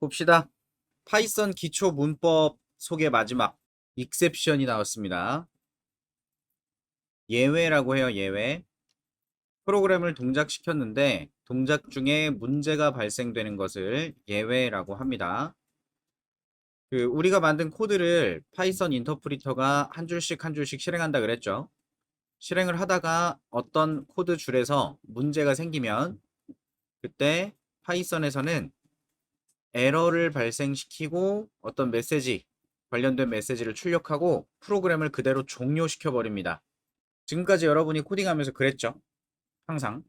봅시다. 파이썬 기초 문법 소개 마지막 익셉션이 나왔습니다. 예외라고 해요. 예외. 프로그램을 동작시켰는데 동작 중에 문제가 발생되는 것을 예외라고 합니다. 우리가 만든 코드를 파이썬 인터프리터가 한 줄씩 한 줄씩 실행한다 그랬죠. 실행을 하다가 어떤 코드 줄에서 문제가 생기면 그때 파이썬에서는 에러를 발생시키고 어떤 메시지, 관련된 메시지를 출력하고 프로그램을 그대로 종료시켜 버립니다. 지금까지 여러분이 코딩하면서 그랬죠? 항상.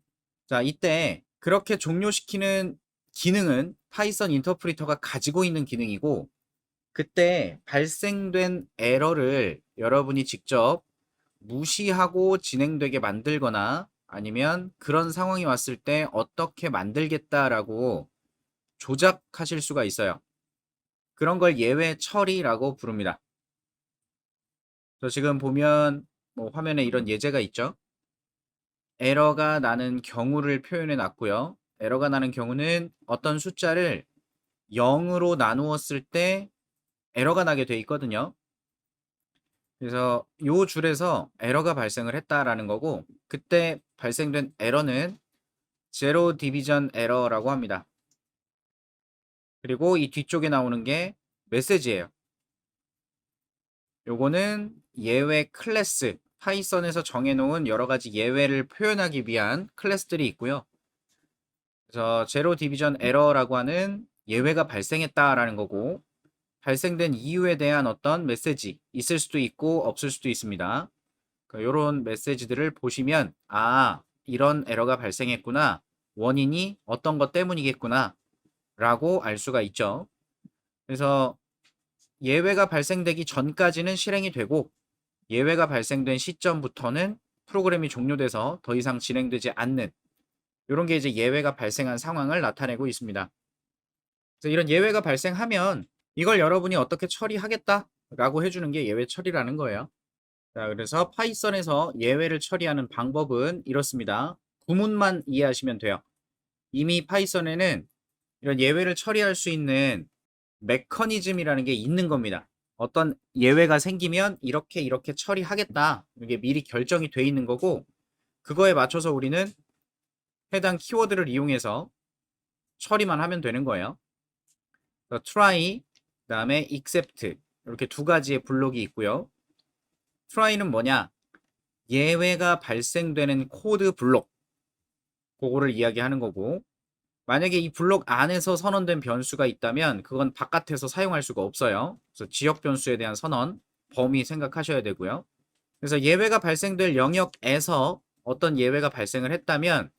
자, 이때 그렇게 종료시키는 기능은 파이썬 인터프리터가 가지고 있는 기능이고, 그때 발생된 에러를 여러분이 직접 무시하고 진행되게 만들거나 아니면 그런 상황이 왔을 때 어떻게 만들겠다라고 조작하실 수가 있어요. 그런 걸 예외 처리라고 부릅니다. 지금 보면 화면에 이런 예제가 있죠. 에러가 나는 경우를 표현해 놨고요. 에러가 나는 경우는 어떤 숫자를 0으로 나누었을 때 에러가 나게 돼 있거든요. 그래서 이 줄에서 에러가 발생을 했다라는 거고, 그때 발생된 에러는 제로 디비전 에러라고 합니다. 그리고 이 뒤쪽에 나오는 게 메시지예요. 요거는 예외 클래스, 파이썬에서 정해놓은 여러 가지 예외를 표현하기 위한 클래스들이 있고요. 그래서 제로 디비전 에러라고 하는 예외가 발생했다라는 거고, 발생된 이유에 대한 어떤 메시지 있을 수도 있고 없을 수도 있습니다. 이런 메시지들을 보시면 이런 에러가 발생했구나, 원인이 어떤 것 때문이겠구나 라고 알 수가 있죠. 그래서 예외가 발생되기 전까지는 실행이 되고, 예외가 발생된 시점부터는 프로그램이 종료돼서 더 이상 진행되지 않는, 이런 게 이제 예외가 발생한 상황을 나타내고 있습니다. 그래서 이런 예외가 발생하면 이걸 여러분이 어떻게 처리하겠다라고 해주는 게 예외 처리라는 거예요. 자, 그래서 파이썬에서 예외를 처리하는 방법은 이렇습니다. 구문만 이해하시면 돼요. 이미 파이썬에는 이런 예외를 처리할 수 있는 메커니즘이라는 게 있는 겁니다. 어떤 예외가 생기면 이렇게 이렇게 처리하겠다, 이게 미리 결정이 돼 있는 거고, 그거에 맞춰서 우리는 해당 키워드를 이용해서 처리만 하면 되는 거예요. try, 그 다음에 except, 이렇게 두 가지의 블록이 있고요. try는 뭐냐? 예외가 발생되는 코드 블록, 그거를 이야기하는 거고, 만약에 이 블록 안에서 선언된 변수가 있다면 그건 바깥에서 사용할 수가 없어요. 그래서 지역 변수에 대한 선언, 범위 생각하셔야 되고요. 그래서 예외가 발생될 영역에서 어떤 예외가 발생을 했다면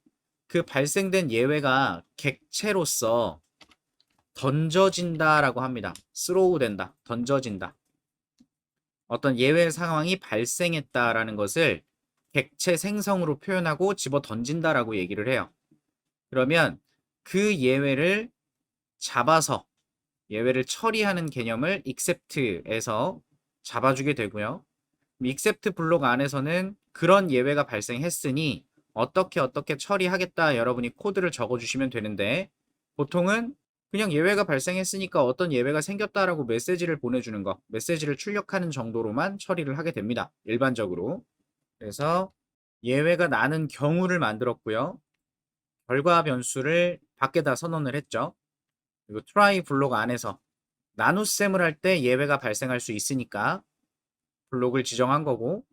그 발생된 예외가 객체로서 던져진다라고 합니다. 스로우 된다, 던져진다. 어떤 예외 상황이 발생했다라는 것을 객체 생성으로 표현하고 집어 던진다라고 얘기를 해요. 그러면 그 예외를 잡아서 예외를 처리하는 개념을 except에서 잡아주게 되고요. except 블록 안에서는 그런 예외가 발생했으니 어떻게 처리하겠다, 여러분이 코드를 적어주시면 되는데, 보통은 그냥 예외가 발생했으니까 어떤 예외가 생겼다라고 메시지를 보내주는 거, 메시지를 출력하는 정도로만 처리를 하게 됩니다. 일반적으로. 그래서 예외가 나는 경우를 만들었고요. 결과 변수를 밖에다 선언을 했죠. 그리고 try 블록 안에서 나눗셈을 할 때 예외가 발생할 수 있으니까 블록을 지정한 거고,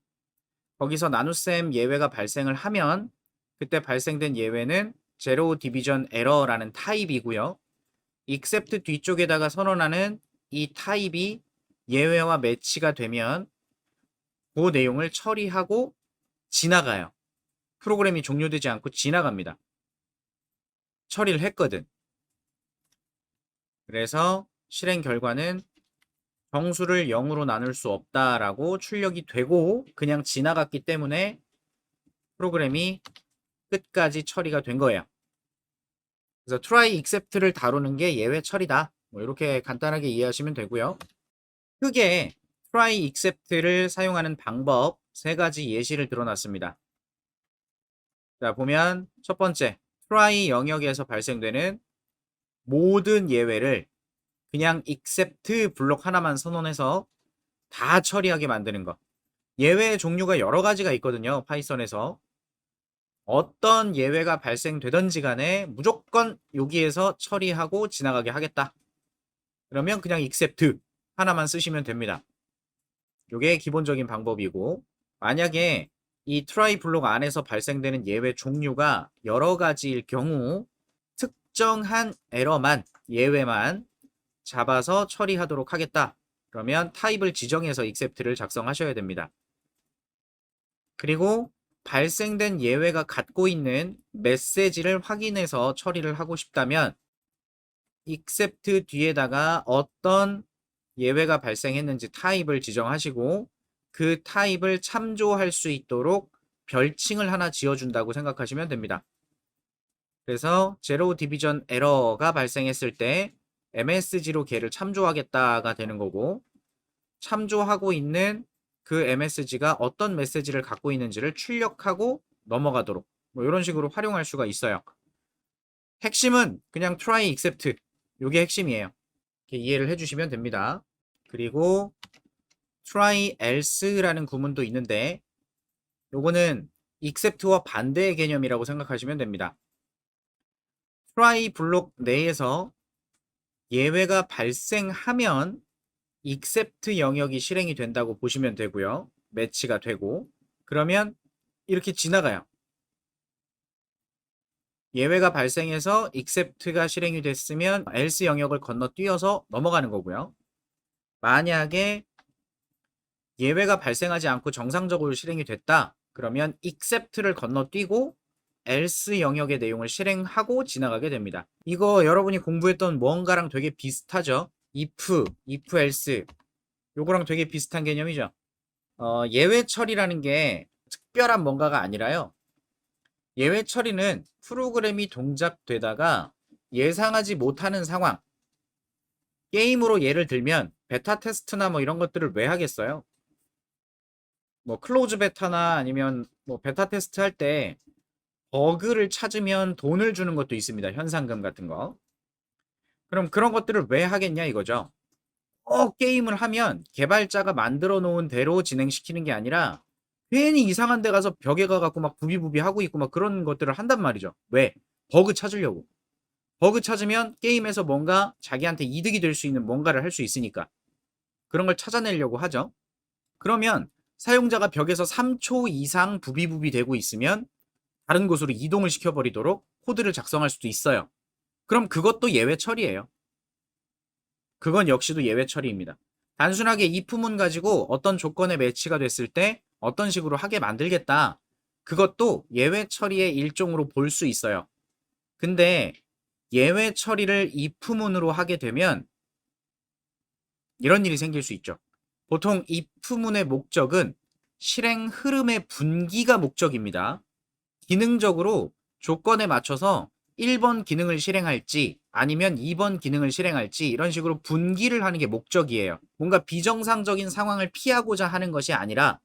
거기서 나눗셈 예외가 발생을 하면 그때 발생된 예외는 제로 디비전 에러라는 타입이고요. except 뒤쪽에다가 선언하는 이 타입이 예외와 매치가 되면 그 내용을 처리하고 지나가요. 프로그램이 종료되지 않고 지나갑니다. 처리를 했거든. 그래서 실행 결과는 정수를 0으로 나눌 수 없다라고 출력이 되고 그냥 지나갔기 때문에 프로그램이 끝까지 처리가 된 거예요. 그래서 try except를 다루는 게 예외 처리다, 이렇게 간단하게 이해하시면 되고요. 크게 try except를 사용하는 방법 세 가지 예시를 들어놨습니다. 자, 보면 첫 번째, try 영역에서 발생되는 모든 예외를 그냥 except 블록 하나만 선언해서 다 처리하게 만드는 거. 예외의 종류가 여러 가지가 있거든요. 파이썬에서. 어떤 예외가 발생되든지 간에 무조건 여기에서 처리하고 지나가게 하겠다. 그러면 그냥 except 하나만 쓰시면 됩니다. 이게 기본적인 방법이고, 만약에 이 try 블록 안에서 발생되는 예외 종류가 여러 가지일 경우 특정한 에러만, 예외만 잡아서 처리하도록 하겠다. 그러면 타입을 지정해서 except를 작성하셔야 됩니다. 그리고 발생된 예외가 갖고 있는 메시지를 확인해서 처리를 하고 싶다면 except 뒤에다가 어떤 예외가 발생했는지 타입을 지정하시고 그 타입을 참조할 수 있도록 별칭을 하나 지어준다고 생각하시면 됩니다. 그래서 제로 디비전 에러가 발생했을 때 MSG로 걔를 참조하겠다가 되는 거고, 참조하고 있는 그 MSG가 어떤 메시지를 갖고 있는지를 출력하고 넘어가도록 뭐 이런 식으로 활용할 수가 있어요. 핵심은 그냥 try except 이게 핵심이에요. 이렇게 이해를 해주시면 됩니다. 그리고 try else라는 구문도 있는데 요거는 except와 반대의 개념이라고 생각하시면 됩니다. try 블록 내에서 예외가 발생하면 except 영역이 실행이 된다고 보시면 되고요. 매치가 되고 그러면 이렇게 지나가요. 예외가 발생해서 except가 실행이 됐으면 else 영역을 건너뛰어서 넘어가는 거고요. 만약에 예외가 발생하지 않고 정상적으로 실행이 됐다. 그러면 except를 건너뛰고 else 영역의 내용을 실행하고 지나가게 됩니다. 이거 여러분이 공부했던 뭔가랑 되게 비슷하죠? if else 요거랑 되게 비슷한 개념이죠. 예외 처리라는 게 특별한 뭔가가 아니라요. 예외 처리는 프로그램이 동작되다가 예상하지 못하는 상황, 게임으로 예를 들면 베타 테스트나 뭐 이런 것들을 왜 하겠어요? 뭐 클로즈 베타나 아니면 뭐 베타 테스트 할 때 버그를 찾으면 돈을 주는 것도 있습니다. 현상금 같은 거. 그럼 그런 것들을 왜 하겠냐 이거죠. 게임을 하면 개발자가 만들어 놓은 대로 진행시키는 게 아니라 괜히 이상한 데 가서 벽에 가갖고 막 부비부비 하고 있고 막 그런 것들을 한단 말이죠. 왜? 버그 찾으려고. 버그 찾으면 게임에서 뭔가 자기한테 이득이 될 수 있는 뭔가를 할 수 있으니까. 그런 걸 찾아내려고 하죠. 그러면 사용자가 벽에서 3초 이상 부비부비 되고 있으면 다른 곳으로 이동을 시켜버리도록 코드를 작성할 수도 있어요. 그럼 그것도 예외 처리예요. 그건 역시도 예외 처리입니다. 단순하게 if문 가지고 어떤 조건에 매치가 됐을 때 어떤 식으로 하게 만들겠다. 그것도 예외 처리의 일종으로 볼 수 있어요. 근데 예외 처리를 if문으로 하게 되면 이런 일이 생길 수 있죠. 보통 if문의 목적은 실행 흐름의 분기가 목적입니다. 기능적으로 조건에 맞춰서 1번 기능을 실행할지 아니면 2번 기능을 실행할지 이런 식으로 분기를 하는 게 목적이에요. 뭔가 비정상적인 상황을 피하고자 하는 것이 아니라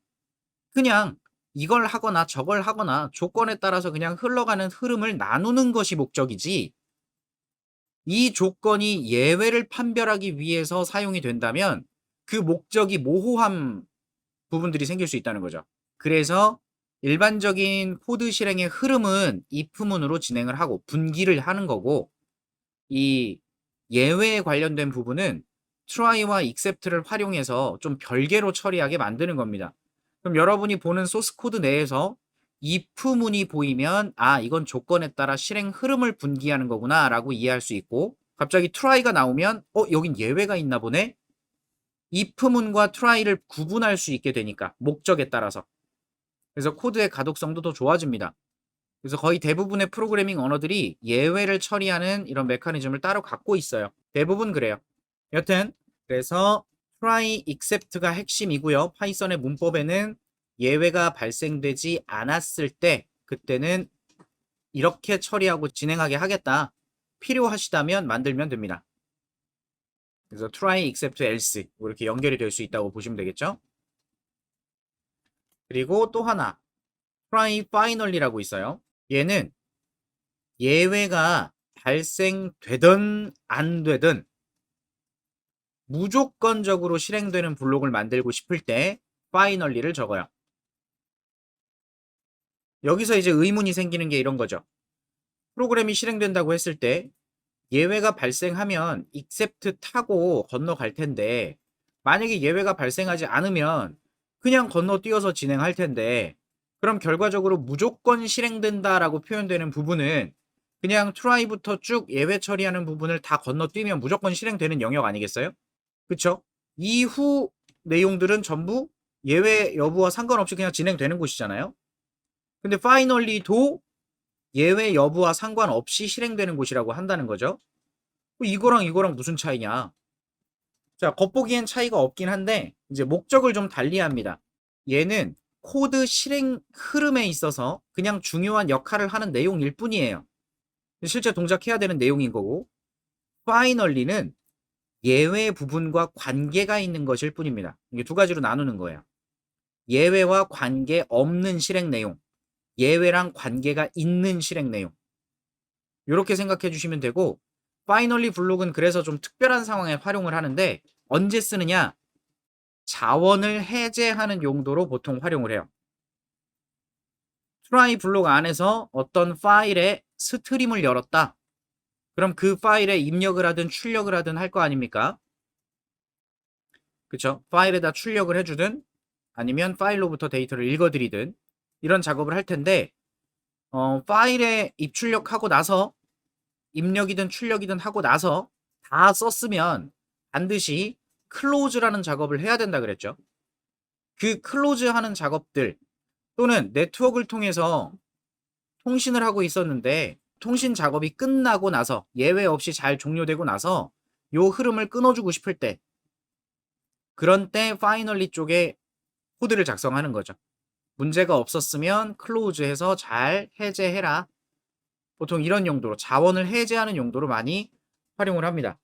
그냥 이걸 하거나 저걸 하거나 조건에 따라서 그냥 흘러가는 흐름을 나누는 것이 목적이지, 이 조건이 예외를 판별하기 위해서 사용이 된다면 그 목적이 모호한 부분들이 생길 수 있다는 거죠. 그래서 일반적인 코드 실행의 흐름은 if문으로 진행을 하고 분기를 하는 거고, 이 예외에 관련된 부분은 try와 except를 활용해서 좀 별개로 처리하게 만드는 겁니다. 그럼 여러분이 보는 소스 코드 내에서 if문이 보이면 이건 조건에 따라 실행 흐름을 분기하는 거구나 라고 이해할 수 있고, 갑자기 try가 나오면 여긴 예외가 있나 보네? if문과 try를 구분할 수 있게 되니까 목적에 따라서. 그래서 코드의 가독성도 더 좋아집니다. 그래서 거의 대부분의 프로그래밍 언어들이 예외를 처리하는 이런 메커니즘을 따로 갖고 있어요. 대부분 그래요. 여튼 그래서 try except가 핵심이고요. 파이썬의 문법에는 예외가 발생되지 않았을 때 그때는 이렇게 처리하고 진행하게 하겠다. 필요하시다면 만들면 됩니다. 그래서 try except else 이렇게 연결이 될 수 있다고 보시면 되겠죠. 그리고 또 하나 try finally라고 있어요. 얘는 예외가 발생되든 안 되든 무조건적으로 실행되는 블록을 만들고 싶을 때 finally를 적어요. 여기서 이제 의문이 생기는 게 이런 거죠. 프로그램이 실행된다고 했을 때 예외가 발생하면 except 타고 건너갈 텐데 만약에 예외가 발생하지 않으면 그냥 건너뛰어서 진행할 텐데 그럼 결과적으로 무조건 실행된다라고 표현되는 부분은 그냥 try부터 쭉 예외 처리하는 부분을 다 건너뛰면 무조건 실행되는 영역 아니겠어요? 그쵸? 이후 내용들은 전부 예외 여부와 상관없이 그냥 진행되는 곳이잖아요. 근데 finally도 예외 여부와 상관없이 실행되는 곳이라고 한다는 거죠. 이거랑 이거랑 무슨 차이냐? 자, 겉보기엔 차이가 없긴 한데 이제 목적을 좀 달리합니다. 얘는 코드 실행 흐름에 있어서 그냥 중요한 역할을 하는 내용일 뿐이에요. 실제 동작해야 되는 내용인 거고 finally는 예외 부분과 관계가 있는 것일 뿐입니다. 이게 두 가지로 나누는 거예요. 예외와 관계 없는 실행 내용, 예외랑 관계가 있는 실행 내용. 이렇게 생각해 주시면 되고 파이널리 블록은 그래서 좀 특별한 상황에 활용을 하는데 언제 쓰느냐? 자원을 해제하는 용도로 보통 활용을 해요. try 블록 안에서 어떤 파일에 스트림을 열었다. 그럼 그 파일에 입력을 하든 출력을 하든 할 거 아닙니까? 그쵸? 파일에다 출력을 해주든 아니면 파일로부터 데이터를 읽어드리든 이런 작업을 할 텐데 파일에 입출력하고 나서 입력이든 출력이든 하고 나서 다 썼으면 반드시 클로즈라는 작업을 해야 된다 그랬죠. 그 클로즈 하는 작업들 또는 네트워크를 통해서 통신을 하고 있었는데 통신 작업이 끝나고 나서 예외 없이 잘 종료되고 나서 요 흐름을 끊어주고 싶을 때 그런 때 파이널리 쪽에 코드를 작성하는 거죠. 문제가 없었으면 클로즈해서 잘 해제해라. 보통 이런 용도로 자원을 해제하는 용도로 많이 활용을 합니다.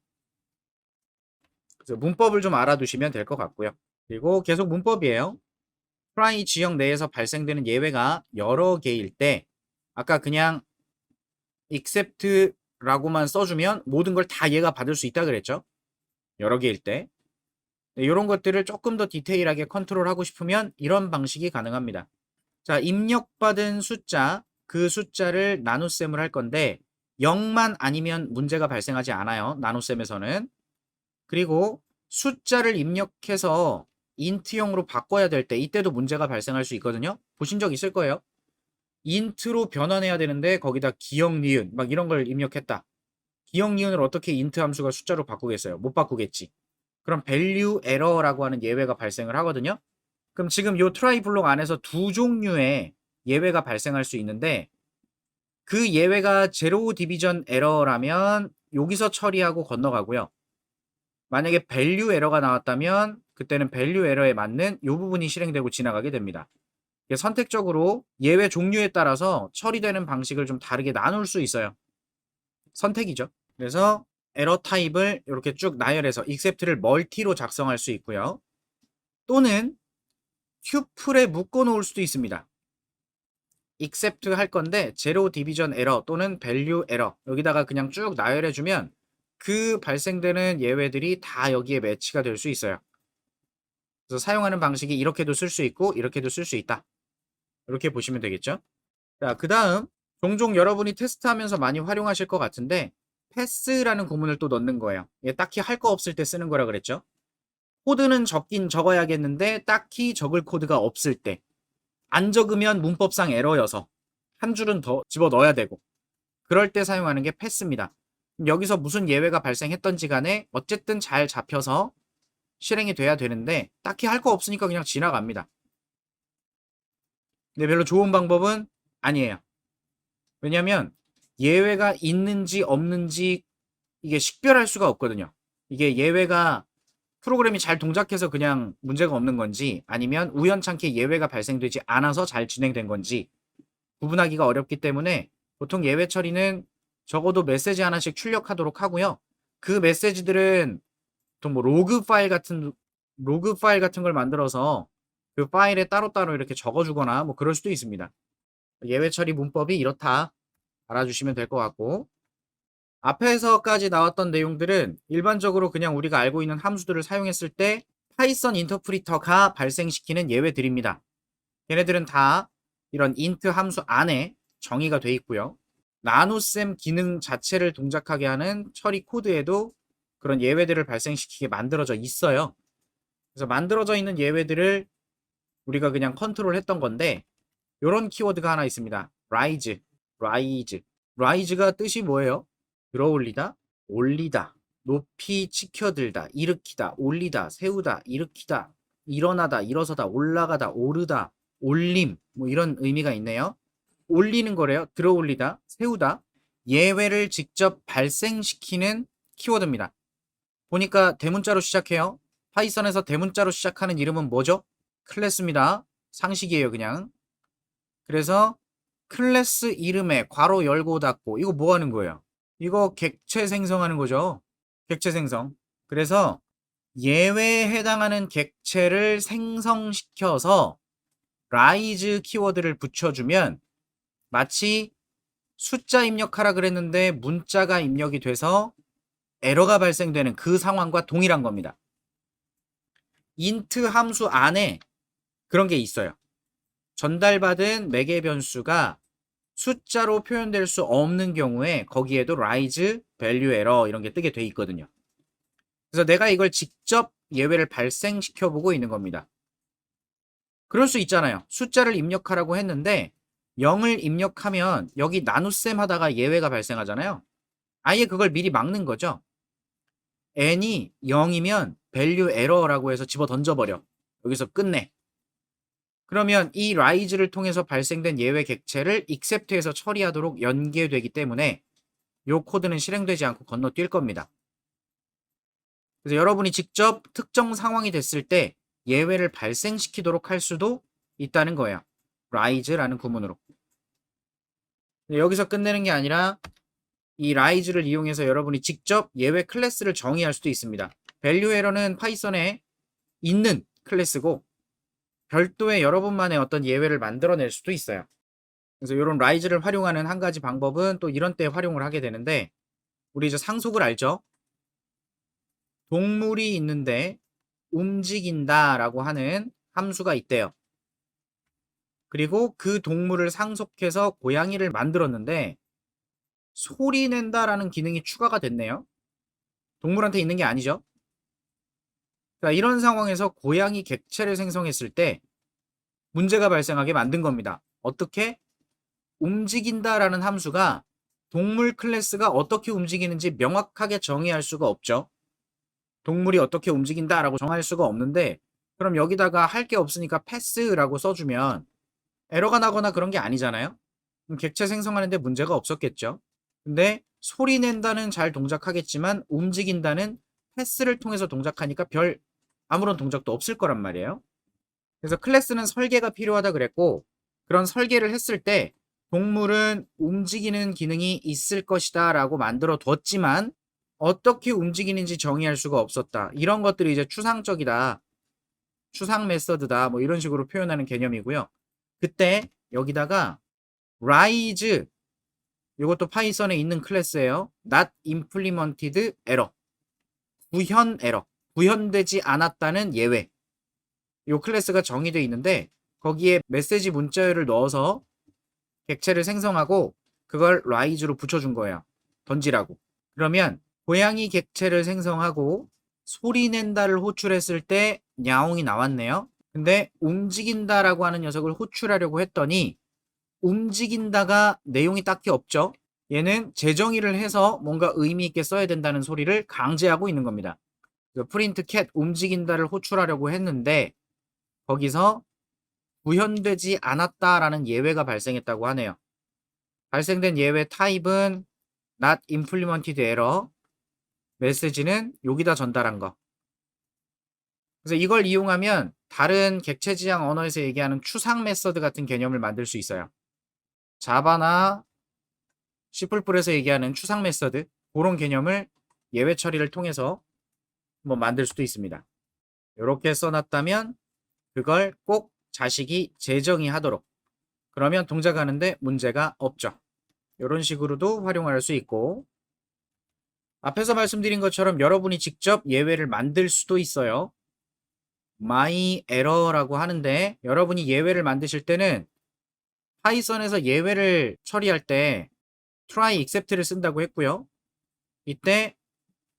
그래서 문법을 좀 알아두시면 될 것 같고요. 그리고 계속 문법이에요. try 지역 내에서 발생되는 예외가 여러 개일 때 아까 그냥 except라고만 써주면 모든 걸 다 얘가 받을 수 있다 그랬죠. 여러 개일 때 이런 것들을 조금 더 디테일하게 컨트롤하고 싶으면 이런 방식이 가능합니다. 자, 입력받은 숫자, 그 숫자를 나눗셈을 할 건데 0만 아니면 문제가 발생하지 않아요. 나눗셈에서는. 그리고 숫자를 입력해서 인트형으로 바꿔야 될 때 이때도 문제가 발생할 수 있거든요. 보신 적 있을 거예요. 인트로 변환해야 되는데 거기다 기역, 니은 막 이런 걸 입력했다. 기역, 니은을 어떻게 인트 함수가 숫자로 바꾸겠어요? 못 바꾸겠지. 그럼 value error라고 하는 예외가 발생을 하거든요. 그럼 지금 요 try 블록 안에서 두 종류의 예외가 발생할 수 있는데 그 예외가 제로 디비전 에러라면 여기서 처리하고 건너가고요. 만약에 value 에러가 나왔다면 그때는 value 에러에 맞는 이 부분이 실행되고 지나가게 됩니다. 선택적으로 예외 종류에 따라서 처리되는 방식을 좀 다르게 나눌 수 있어요. 선택이죠. 그래서 에러 타입을 이렇게 쭉 나열해서 except를 멀티로 작성할 수 있고요. 또는 튜플에 묶어 놓을 수도 있습니다. except 할 건데 제로 디비전 에러 또는 value 에러 여기다가 그냥 쭉 나열해 주면 그 발생되는 예외들이 다 여기에 매치가 될 수 있어요. 그래서 사용하는 방식이 이렇게도 쓸 수 있고 이렇게도 쓸 수 있다. 이렇게 보시면 되겠죠. 자, 그 다음 종종 여러분이 테스트하면서 많이 활용하실 것 같은데 패스라는 구문을 또 넣는 거예요. 이게 딱히 할 거 없을 때 쓰는 거라 그랬죠. 코드는 적긴 적어야겠는데 딱히 적을 코드가 없을 때 안 적으면 문법상 에러여서 한 줄은 더 집어 넣어야 되고 그럴 때 사용하는 게 패스입니다. 여기서 무슨 예외가 발생했던지 간에 어쨌든 잘 잡혀서 실행이 돼야 되는데 딱히 할 거 없으니까 그냥 지나갑니다. 근데 별로 좋은 방법은 아니에요. 왜냐하면 예외가 있는지 없는지 이게 식별할 수가 없거든요. 이게 예외가 프로그램이 잘 동작해서 그냥 문제가 없는 건지 아니면 우연찮게 예외가 발생되지 않아서 잘 진행된 건지 구분하기가 어렵기 때문에 보통 예외 처리는 적어도 메시지 하나씩 출력하도록 하고요. 그 메시지들은 보통 뭐 로그 파일 같은 걸 만들어서 그 파일에 따로따로 이렇게 적어주거나 뭐 그럴 수도 있습니다. 예외 처리 문법이 이렇다 알아주시면 될 것 같고 앞에서까지 나왔던 내용들은 일반적으로 그냥 우리가 알고 있는 함수들을 사용했을 때 파이썬 인터프리터가 발생시키는 예외들입니다. 얘네들은 다 이런 int 함수 안에 정의가 돼 있고요. 나눗셈 기능 자체를 동작하게 하는 처리 코드에도 그런 예외들을 발생시키게 만들어져 있어요. 그래서 만들어져 있는 예외들을 우리가 그냥 컨트롤했던 건데 요런 키워드가 하나 있습니다. rise가 뜻이 뭐예요? 들어올리다, 올리다, 높이 치켜들다, 일으키다, 올리다, 세우다, 일으키다, 일어나다, 일어서다, 올라가다, 오르다, 올림 뭐 이런 의미가 있네요. 올리는 거래요. 들어올리다, 세우다, 예외를 직접 발생시키는 키워드입니다. 보니까 대문자로 시작해요. 파이썬에서 대문자로 시작하는 이름은 뭐죠? 클래스입니다. 상식이에요, 그냥. 그래서 클래스 이름에 괄호 열고 닫고 이거 뭐 하는 거예요? 이거 객체 생성하는 거죠. 객체 생성. 그래서 예외에 해당하는 객체를 생성시켜서 rise 키워드를 붙여주면 마치 숫자 입력하라 그랬는데 문자가 입력이 돼서 에러가 발생되는 그 상황과 동일한 겁니다. int 함수 안에 그런 게 있어요. 전달받은 매개 변수가 숫자로 표현될 수 없는 경우에 거기에도 rise, value error 이런 게 뜨게 돼 있거든요. 그래서 내가 이걸 직접 예외를 발생시켜 보고 있는 겁니다. 그럴 수 있잖아요. 숫자를 입력하라고 했는데 0을 입력하면 여기 나눗셈 하다가 예외가 발생하잖아요. 아예 그걸 미리 막는 거죠. n이 0이면 value error라고 해서 집어 던져버려. 여기서 끝내. 그러면 이 rise를 통해서 발생된 예외 객체를 accept해서 처리하도록 연계되기 때문에 이 코드는 실행되지 않고 건너뛸 겁니다. 그래서 여러분이 직접 특정 상황이 됐을 때 예외를 발생시키도록 할 수도 있다는 거예요. rise라는 구문으로. 여기서 끝내는 게 아니라 이 rise를 이용해서 여러분이 직접 예외 클래스를 정의할 수도 있습니다. value error는 파이썬에 있는 클래스고 별도의 여러분만의 어떤 예외를 만들어낼 수도 있어요. 그래서 이런 rise를 활용하는 한 가지 방법은 또 이런 때 활용을 하게 되는데 우리 이제 상속을 알죠? 동물이 있는데 움직인다라고 하는 함수가 있대요. 그리고 그 동물을 상속해서 고양이를 만들었는데 소리 낸다라는 기능이 추가가 됐네요. 동물한테 있는 게 아니죠. 그러니까 이런 상황에서 고양이 객체를 생성했을 때 문제가 발생하게 만든 겁니다. 어떻게? 움직인다라는 함수가 동물 클래스가 어떻게 움직이는지 명확하게 정의할 수가 없죠. 동물이 어떻게 움직인다라고 정할 수가 없는데 그럼 여기다가 할 게 없으니까 패스라고 써주면 에러가 나거나 그런 게 아니잖아요. 그럼 객체 생성하는데 문제가 없었겠죠. 근데 소리 낸다는 잘 동작하겠지만 움직인다는 패스를 통해서 동작하니까 별 아무런 동작도 없을 거란 말이에요. 그래서 클래스는 설계가 필요하다 그랬고 그런 설계를 했을 때 동물은 움직이는 기능이 있을 것이다 라고 만들어 뒀지만 어떻게 움직이는지 정의할 수가 없었다. 이런 것들이 이제 추상적이다. 추상 메서드다. 뭐 이런 식으로 표현하는 개념이고요. 그때 여기다가 rise 이것도 파이썬에 있는 클래스예요. not implemented error. 구현 에러. 구현되지 않았다는 예외. 이 클래스가 정의되어 있는데 거기에 메시지 문자열을 넣어서 객체를 생성하고 그걸 rise로 붙여준 거예요. 던지라고. 그러면 고양이 객체를 생성하고 소리 낸다를 호출했을 때 야옹이 나왔네요. 근데 움직인다라고 하는 녀석을 호출하려고 했더니 움직인다가 내용이 딱히 없죠. 얘는 재정의를 해서 뭔가 의미 있게 써야 된다는 소리를 강제하고 있는 겁니다. 프린트 캣 움직인다를 호출하려고 했는데 거기서 구현되지 않았다라는 예외가 발생했다고 하네요. 발생된 예외 타입은 not implemented error, 메시지는 여기다 전달한 거. 그래서 이걸 이용하면 다른 객체 지향 언어에서 얘기하는 추상 메서드 같은 개념을 만들 수 있어요. 자바나 C++에서 얘기하는 추상 메서드 그런 개념을 예외 처리를 통해서 뭐 만들 수도 있습니다. 이렇게 써놨다면 그걸 꼭 자식이 재정의하도록 그러면 동작하는데 문제가 없죠. 이런 식으로도 활용할 수 있고 앞에서 말씀드린 것처럼 여러분이 직접 예외를 만들 수도 있어요. my error라고 하는데 여러분이 예외를 만드실 때는 파이썬에서 예외를 처리할 때 try except를 쓴다고 했고요. 이때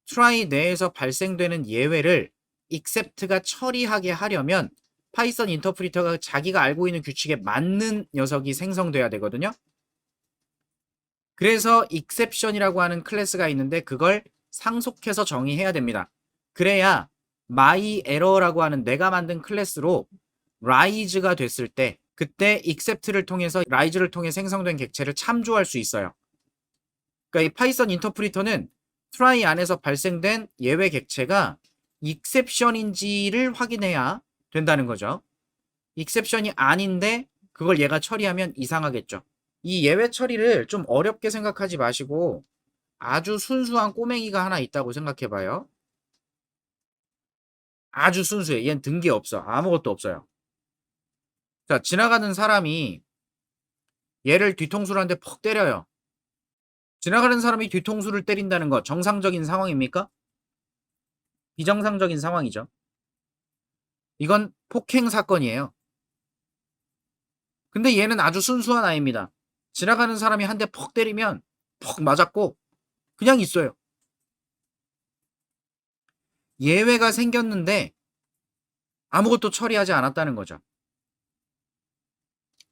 try 내에서 발생되는 예외를 except가 처리하게 하려면 파이썬 인터프리터가 자기가 알고 있는 규칙에 맞는 녀석이 생성돼야 되거든요. 그래서 exception이라고 하는 클래스가 있는데 그걸 상속해서 정의해야 됩니다. 그래야 my error라고 하는 내가 만든 클래스로 rise가 됐을 때 그때 except를 통해서 rise를 통해 생성된 객체를 참조할 수 있어요. 그러니까 이 파이썬 인터프리터는 try 안에서 발생된 예외 객체가 exception인지를 확인해야 된다는 거죠. exception이 아닌데 그걸 얘가 처리하면 이상하겠죠. 이 예외 처리를 좀 어렵게 생각하지 마시고 아주 순수한 꼬맹이가 하나 있다고 생각해 봐요. 아주 순수해. 얘는 든 게 없어. 아무것도 없어요. 자, 지나가는 사람이 얘를 뒤통수를 한 대 퍽 때려요. 지나가는 사람이 뒤통수를 때린다는 거 정상적인 상황입니까? 비정상적인 상황이죠. 이건 폭행 사건이에요. 근데 얘는 아주 순수한 아이입니다. 지나가는 사람이 한 대 퍽 때리면 퍽 맞았고 그냥 있어요. 예외가 생겼는데 아무것도 처리하지 않았다는 거죠.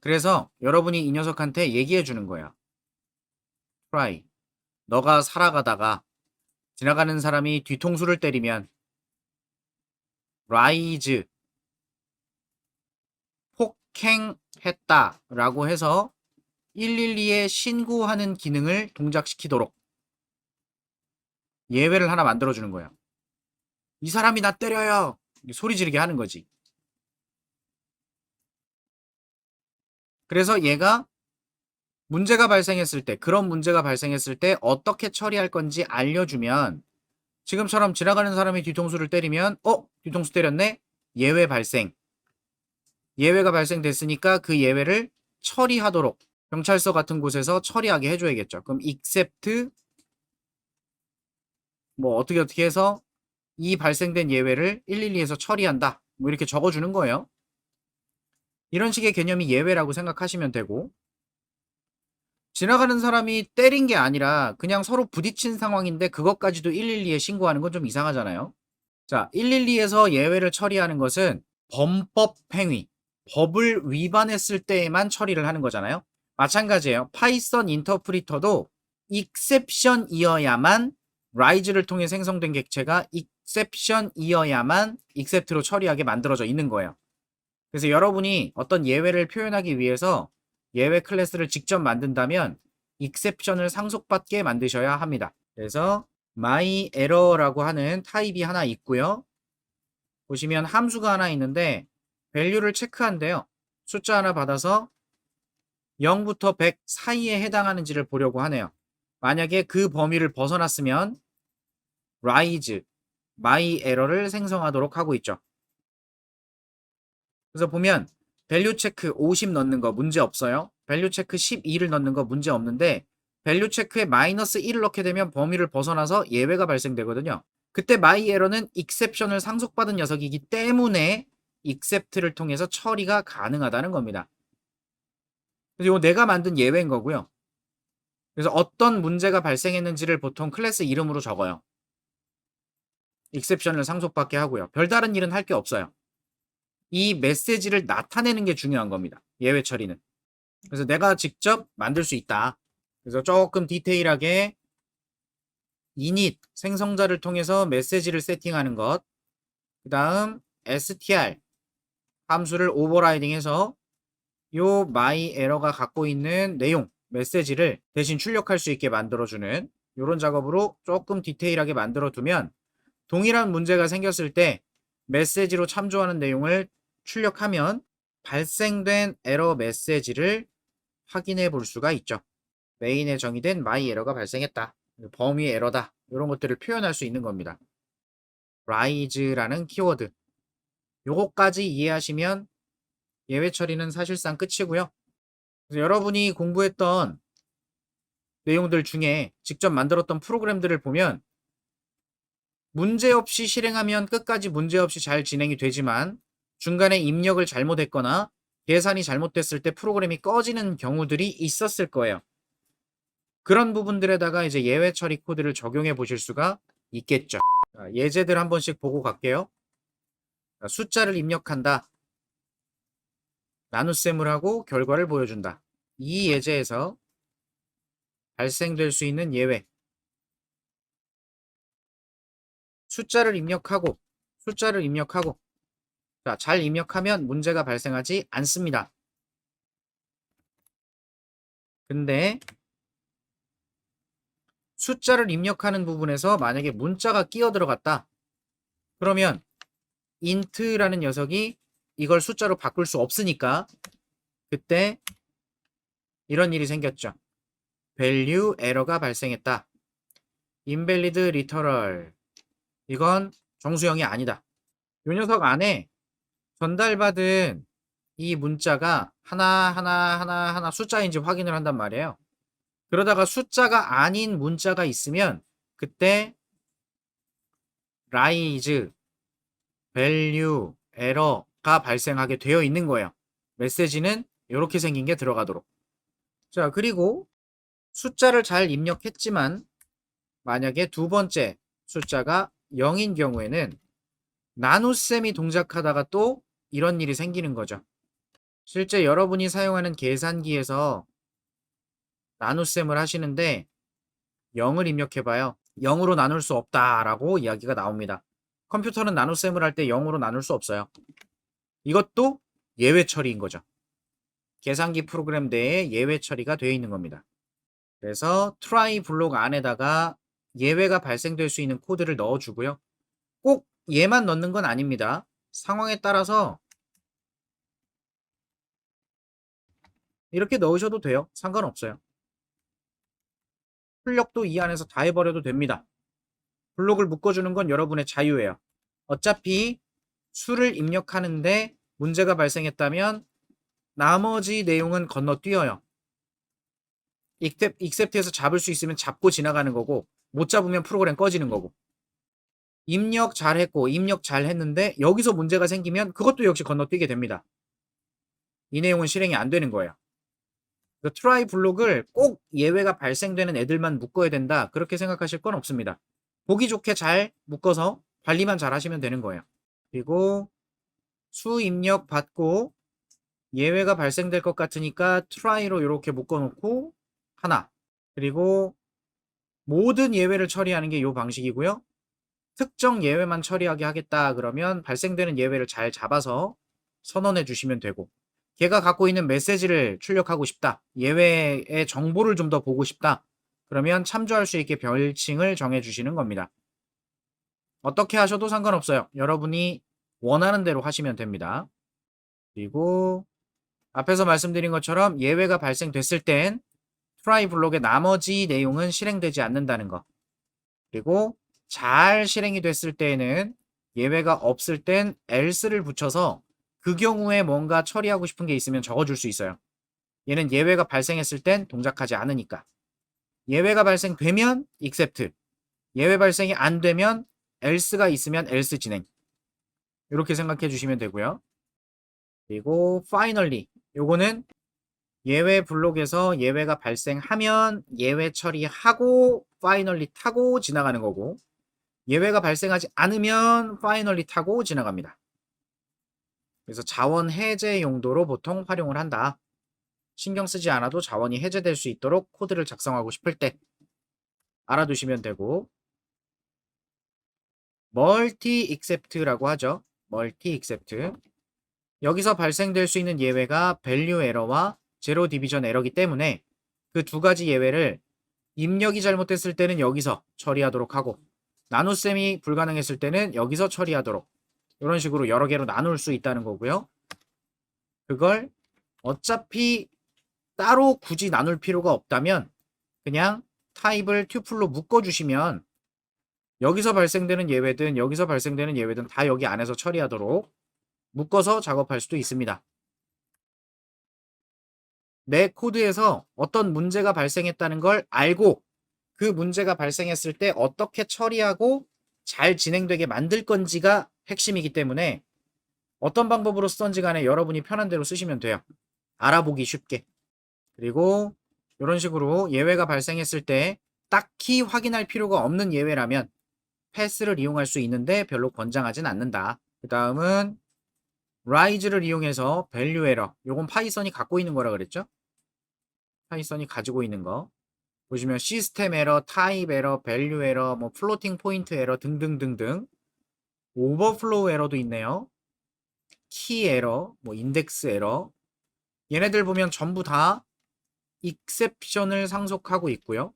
그래서 여러분이 이 녀석한테 얘기해 주는 거야. try. 너가 살아가다가 지나가는 사람이 뒤통수를 때리면 rise 폭행했다라고 해서 112에 신고하는 기능을 동작시키도록 예외를 하나 만들어 주는 거예요. 이 사람이 나 때려요. 소리 지르게 하는 거지. 그래서 얘가 문제가 발생했을 때, 그런 문제가 발생했을 때 어떻게 처리할 건지 알려주면 지금처럼 지나가는 사람이 뒤통수를 때리면 뒤통수 때렸네? 예외 발생. 예외가 발생됐으니까 그 예외를 처리하도록 경찰서 같은 곳에서 처리하게 해줘야겠죠. 그럼 except 뭐 어떻게 해서 이 발생된 예외를 112에서 처리한다. 뭐 이렇게 적어주는 거예요. 이런 식의 개념이 예외라고 생각하시면 되고 지나가는 사람이 때린 게 아니라 그냥 서로 부딪힌 상황인데 그것까지도 112에 신고하는 건 좀 이상하잖아요. 자, 112에서 예외를 처리하는 것은 범법 행위, 법을 위반했을 때에만 처리를 하는 거잖아요. 마찬가지예요. 파이썬 인터프리터도 exception이어야만 rise를 통해 생성된 객체가 exception이어야만 except로 처리하게 만들어져 있는 거예요. 그래서 여러분이 어떤 예외를 표현하기 위해서 예외 클래스를 직접 만든다면 exception을 상속받게 만드셔야 합니다. 그래서 my error라고 하는 타입이 하나 있고요. 보시면 함수가 하나 있는데 value를 체크한대요. 숫자 하나 받아서 0부터 100 사이에 해당하는지를 보려고 하네요. 만약에 그 범위를 벗어났으면 rise, my error를 생성하도록 하고 있죠. 그래서 보면 value 체크 50 넣는 거 문제 없어요. value 체크 12를 넣는 거 문제 없는데 value 체크에 마이너스 1을 넣게 되면 범위를 벗어나서 예외가 발생되거든요. 그때 my error는 exception을 상속받은 녀석이기 때문에 except를 통해서 처리가 가능하다는 겁니다. 그래서 이거 내가 만든 예외인 거고요. 그래서 어떤 문제가 발생했는지를 보통 클래스 이름으로 적어요. exception을 상속받게 하고요. 별다른 일은 할 게 없어요. 이 메시지를 나타내는 게 중요한 겁니다. 예외 처리는. 그래서 내가 직접 만들 수 있다. 그래서 조금 디테일하게 init 생성자를 통해서 메시지를 세팅하는 것. 그 다음 str 함수를 오버라이딩해서 요 my error가 갖고 있는 내용 메시지를 대신 출력할 수 있게 만들어주는 이런 작업으로 조금 디테일하게 만들어 두면 동일한 문제가 생겼을 때 메시지로 참조하는 내용을 출력하면 발생된 에러 메시지를 확인해 볼 수가 있죠. 메인에 정의된 my 에러가 발생했다. 범위 에러다. 이런 것들을 표현할 수 있는 겁니다. rise라는 키워드. 요거까지 이해하시면 예외 처리는 사실상 끝이고요. 그래서 여러분이 공부했던 내용들 중에 직접 만들었던 프로그램들을 보면 문제없이 실행하면 끝까지 문제없이 잘 진행이 되지만 중간에 입력을 잘못했거나 계산이 잘못됐을 때 프로그램이 꺼지는 경우들이 있었을 거예요. 그런 부분들에다가 이제 예외 처리 코드를 적용해 보실 수가 있겠죠. 자, 예제들 한 번씩 보고 갈게요. 자, 숫자를 입력한다. 나눗셈을 하고 결과를 보여준다. 이 예제에서 발생될 수 있는 예외. 숫자를 입력하고 자, 잘 입력하면 문제가 발생하지 않습니다. 근데 숫자를 입력하는 부분에서 만약에 문자가 끼어 들어갔다. 그러면 int라는 녀석이 이걸 숫자로 바꿀 수 없으니까 그때 이런 일이 생겼죠. value 에러가 발생했다. invalid literal. 이건 정수형이 아니다. 이 녀석 안에 전달받은 이 문자가 하나 숫자인지 확인을 한단 말이에요. 그러다가 숫자가 아닌 문자가 있으면 그때 rise value error가 발생하게 되어 있는 거예요. 메시지는 이렇게 생긴 게 들어가도록. 자, 그리고 숫자를 잘 입력했지만 만약에 두 번째 숫자가 0인 경우에는 나눗셈이 동작하다가 또 이런 일이 생기는 거죠. 실제 여러분이 사용하는 계산기에서 나눗셈을 하시는데 0을 입력해봐요. 0으로 나눌 수 없다라고 이야기가 나옵니다. 컴퓨터는 나눗셈을 할 때 0으로 나눌 수 없어요. 이것도 예외 처리인 거죠. 계산기 프로그램 내에 예외 처리가 되어 있는 겁니다. 그래서 try 블록 안에다가 예외가 발생될 수 있는 코드를 넣어주고요. 꼭 얘만 넣는 건 아닙니다. 상황에 따라서 이렇게 넣으셔도 돼요. 상관없어요. 출력도 이 안에서 다 해버려도 됩니다. 블록을 묶어주는 건 여러분의 자유예요. 어차피 수를 입력하는데 문제가 발생했다면 나머지 내용은 건너뛰어요. except에서 잡을 수 있으면 잡고 지나가는 거고 못 잡으면 프로그램 꺼지는 거고 입력 잘했고 입력 잘했는데 여기서 문제가 생기면 그것도 역시 건너뛰게 됩니다. 이 내용은 실행이 안 되는 거예요. try 블록을 꼭 예외가 발생되는 애들만 묶어야 된다 그렇게 생각하실 건 없습니다. 보기 좋게 잘 묶어서 관리만 잘 하시면 되는 거예요. 그리고 수 입력 받고 예외가 발생될 것 같으니까 try로 이렇게 묶어놓고 하나. 그리고 모든 예외를 처리하는 게 이 방식이고요. 특정 예외만 처리하게 하겠다 그러면 발생되는 예외를 잘 잡아서 선언해 주시면 되고 걔가 갖고 있는 메시지를 출력하고 싶다. 예외의 정보를 좀 더 보고 싶다. 그러면 참조할 수 있게 별칭을 정해 주시는 겁니다. 어떻게 하셔도 상관없어요. 여러분이 원하는 대로 하시면 됩니다. 그리고 앞에서 말씀드린 것처럼 예외가 발생됐을 땐 try 블록의 나머지 내용은 실행되지 않는다는 거. 그리고 잘 실행이 됐을 때에는 예외가 없을 땐 else를 붙여서 그 경우에 뭔가 처리하고 싶은 게 있으면 적어줄 수 있어요. 얘는 예외가 발생했을 땐 동작하지 않으니까. 예외가 발생되면 except, 예외 발생이 안 되면 else가 있으면 else 진행. 이렇게 생각해 주시면 되고요. 그리고 finally, 요거는 예외 블록에서 예외가 발생하면 예외 처리하고 finally 타고 지나가는 거고 예외가 발생하지 않으면 finally 타고 지나갑니다. 그래서 자원 해제 용도로 보통 활용을 한다. 신경 쓰지 않아도 자원이 해제될 수 있도록 코드를 작성하고 싶을 때 알아두시면 되고 멀티 except라고 하죠. 멀티 except. 여기서 발생될 수 있는 예외가 value 에러와 제로 디비전 에러기 때문에 그 두 가지 예외를 입력이 잘못됐을 때는 여기서 처리하도록 하고 나눗셈이 불가능했을 때는 여기서 처리하도록 이런 식으로 여러 개로 나눌 수 있다는 거고요. 그걸 어차피 따로 굳이 나눌 필요가 없다면 그냥 타입을 튜플로 묶어주시면 여기서 발생되는 예외든 여기서 발생되는 예외든 다 여기 안에서 처리하도록 묶어서 작업할 수도 있습니다. 내 코드에서 어떤 문제가 발생했다는 걸 알고 그 문제가 발생했을 때 어떻게 처리하고 잘 진행되게 만들 건지가 핵심이기 때문에 어떤 방법으로 쓰던지 간에 여러분이 편한 대로 쓰시면 돼요. 알아보기 쉽게. 그리고 이런 식으로 예외가 발생했을 때 딱히 확인할 필요가 없는 예외라면 패스를 이용할 수 있는데 별로 권장하진 않는다. 그 다음은 rise를 이용해서 value 에러. 요건 파이썬이 갖고 있는 거라 그랬죠? 파이썬이 가지고 있는 거. 보시면 시스템 에러, 타입 에러, 밸류 에러, 뭐 플로팅 포인트 에러 등등등등. 오버플로우 에러도 있네요. 키 에러, 뭐 인덱스 에러. 얘네들 보면 전부 다 익셉션을 상속하고 있고요.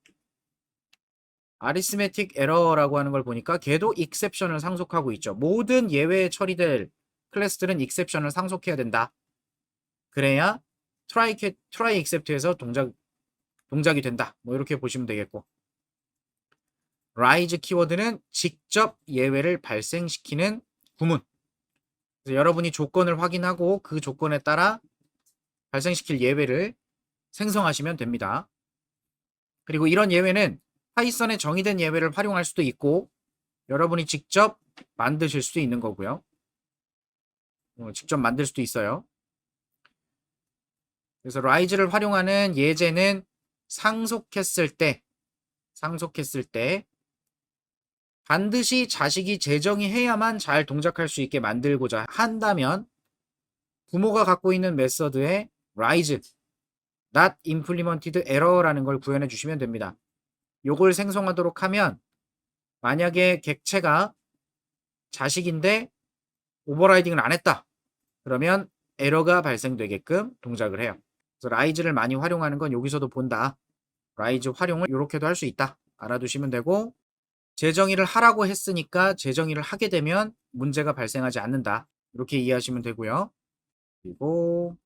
아리스메틱 에러라고 하는 걸 보니까 걔도 익셉션을 상속하고 있죠. 모든 예외에 처리될 클래스들은 익셉션을 상속해야 된다. 그래야 트라이 익셉트에서 동작이 된다. 뭐 이렇게 보시면 되겠고. rise 키워드는 직접 예외를 발생시키는 구문. 그래서 여러분이 조건을 확인하고 그 조건에 따라 발생시킬 예외를 생성하시면 됩니다. 그리고 이런 예외는 파이썬에 정의된 예외를 활용할 수도 있고 여러분이 직접 만드실 수도 있는 거고요. 직접 만들 수도 있어요. 그래서 rise를 활용하는 예제는 상속했을 때 반드시 자식이 재정의 해야만 잘 동작할 수 있게 만들고자 한다면 부모가 갖고 있는 메서드에 rise, not implemented error라는 걸 구현해 주시면 됩니다. 요걸 생성하도록 하면 만약에 객체가 자식인데 오버라이딩을 안 했다. 그러면 에러가 발생되게끔 동작을 해요. 그래서 rise를 많이 활용하는 건 여기서도 본다. rise 활용을 이렇게도 할 수 있다. 알아두시면 되고 재정의를 하라고 했으니까 재정의를 하게 되면 문제가 발생하지 않는다. 이렇게 이해하시면 되고요. 그리고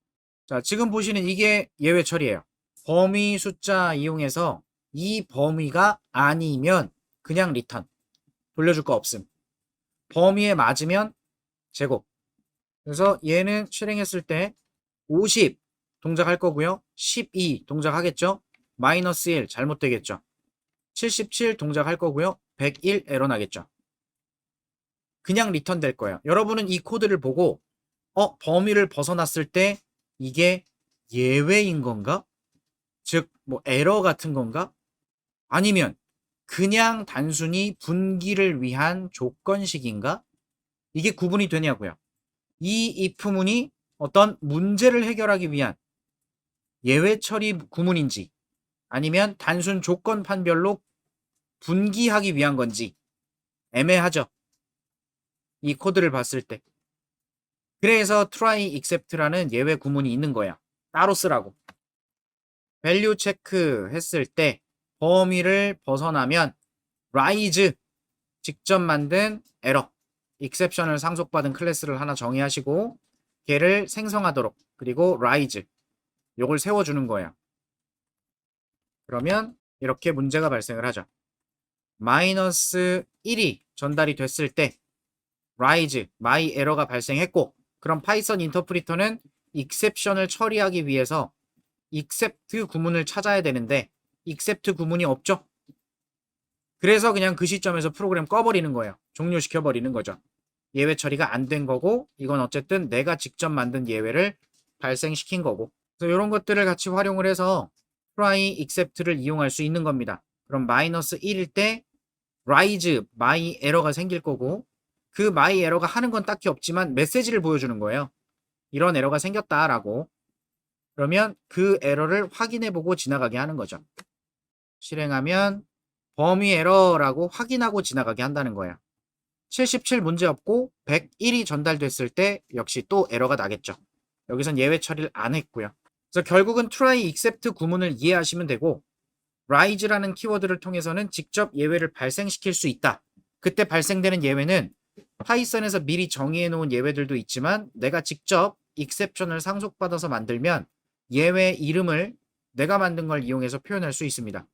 자, 지금 보시는 이게 예외 처리예요. 범위 숫자 이용해서 이 범위가 아니면 그냥 리턴. 돌려줄 거 없음. 범위에 맞으면 제곱. 그래서 얘는 실행했을 때 50 동작할 거고요. 12 동작하겠죠. 마이너스 1 잘못되겠죠. 77 동작할 거고요. 101 에러 나겠죠. 그냥 리턴 될 거예요. 여러분은 이 코드를 보고 범위를 벗어났을 때 이게 예외인 건가? 즉, 뭐 에러 같은 건가? 아니면 그냥 단순히 분기를 위한 조건식인가? 이게 구분이 되냐고요. 이 if문이 어떤 문제를 해결하기 위한 예외 처리 구문인지 아니면 단순 조건 판별로 분기하기 위한 건지 애매하죠. 이 코드를 봤을 때. 그래서 try except라는 예외 구문이 있는 거야. 따로 쓰라고. value 체크 했을 때 범위를 벗어나면 rise 직접 만든 에러 exception을 상속받은 클래스를 하나 정의하시고 걔를 생성하도록 그리고 rise 요걸 세워주는 거예요. 그러면 이렇게 문제가 발생을 하죠. 마이너스 1이 전달이 됐을 때 rise my 에러가 발생했고 그럼 파이썬 인터프리터는 exception을 처리하기 위해서 except 구문을 찾아야 되는데 except 구문이 없죠. 그래서 그냥 그 시점에서 프로그램 꺼버리는 거예요. 종료시켜버리는 거죠. 예외 처리가 안 된 거고 이건 어쨌든 내가 직접 만든 예외를 발생시킨 거고 그래서 이런 것들을 같이 활용을 해서 try except를 이용할 수 있는 겁니다. 그럼 마이너스 1일 때 rise my 에러가 생길 거고 그 my 에러가 하는 건 딱히 없지만 메시지를 보여주는 거예요. 이런 에러가 생겼다라고. 그러면 그 에러를 확인해보고 지나가게 하는 거죠. 실행하면 범위 에러라고 확인하고 지나가게 한다는 거예요. 77 문제없고 101이 전달됐을 때 역시 또 에러가 나겠죠. 여기선 예외 처리를 안 했고요. 그래서 결국은 try except 구문을 이해하시면 되고 rise라는 키워드를 통해서는 직접 예외를 발생시킬 수 있다. 그때 발생되는 예외는 파이썬에서 미리 정의해 놓은 예외들도 있지만 내가 직접 exception을 상속받아서 만들면 예외 이름을 내가 만든 걸 이용해서 표현할 수 있습니다.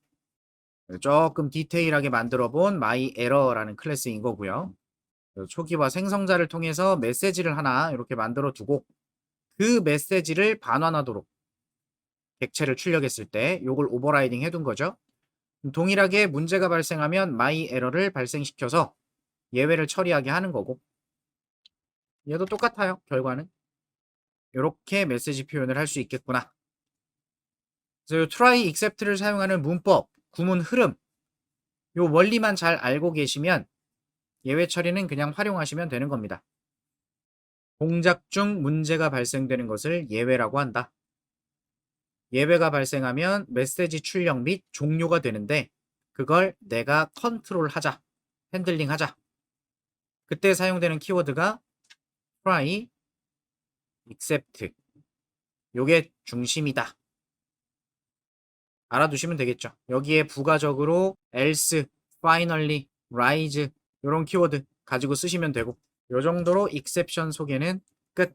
조금 디테일하게 만들어 본 myError라는 클래스인 거고요. 초기화 생성자를 통해서 메시지를 하나 이렇게 만들어 두고 그 메시지를 반환하도록 객체를 출력했을 때 요걸 오버라이딩 해둔 거죠. 동일하게 문제가 발생하면 myError를 발생시켜서 예외를 처리하게 하는 거고, 얘도 똑같아요. 결과는 이렇게 메시지 표현을 할 수 있겠구나. 그래서 요 try except를 사용하는 문법, 구문 흐름, 요 원리만 잘 알고 계시면 예외 처리는 그냥 활용하시면 되는 겁니다. 동작 중 문제가 발생되는 것을 예외라고 한다. 예외가 발생하면 메시지 출력 및 종료가 되는데 그걸 내가 컨트롤하자, 핸들링하자. 그때 사용되는 키워드가 try, except. 요게 중심이다. 알아두시면 되겠죠. 여기에 부가적으로 else, finally, rise 이런 키워드 가지고 쓰시면 되고 요 정도로 exception 소개는 끝.